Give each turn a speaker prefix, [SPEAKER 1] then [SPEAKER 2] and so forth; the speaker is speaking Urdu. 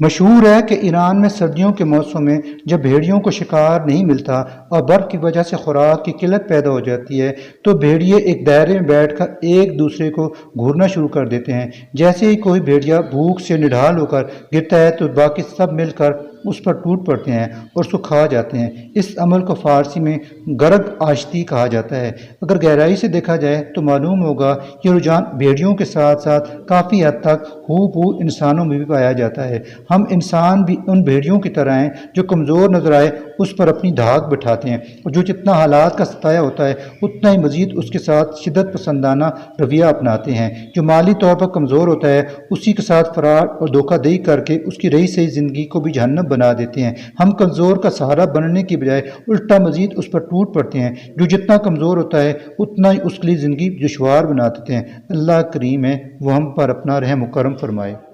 [SPEAKER 1] مشہور ہے کہ ایران میں سردیوں کے موسم میں جب بھیڑیوں کو شکار نہیں ملتا اور برف کی وجہ سے خوراک کی قلت پیدا ہو جاتی ہے تو بھیڑیے ایک دائرے میں بیٹھ کر ایک دوسرے کو گھورنا شروع کر دیتے ہیں۔ جیسے ہی کوئی بھیڑیا بھوک سے نڈھال ہو کر گرتا ہے تو باقی سب مل کر اس پر ٹوٹ پڑتے ہیں اور اس کو کھا جاتے ہیں۔ اس عمل کو فارسی میں گرگ آشتی کہا جاتا ہے۔ اگر گہرائی سے دیکھا جائے تو معلوم ہوگا یہ رجحان بھیڑیوں کے ساتھ ساتھ کافی حد تک ہو انسانوں میں بھی پایا جاتا ہے۔ ہم انسان بھی ان بھیڑیوں کی طرح ہیں جو کمزور نظر آئے اس پر اپنی دھاک بٹھاتے ہیں اور جو جتنا حالات کا ستایا ہوتا ہے اتنا ہی مزید اس کے ساتھ شدت پسندانہ رویہ اپناتے ہیں۔ جو مالی طور پر کمزور ہوتا ہے اسی کے ساتھ فراڈ اور دھوکہ دہی کر کے اس کی رہی سہی زندگی کو بھی جہنم بنا دیتے ہیں۔ ہم کمزور کا سہارا بننے کی بجائے الٹا مزید اس پر ٹوٹ پڑتے ہیں۔ جو جتنا کمزور ہوتا ہے اتنا ہی اس کے لیے زندگی دشوار بنا دیتے ہیں۔ اللہ کریم ہے وہ ہم پر اپنا رحم و کرم فرمائے۔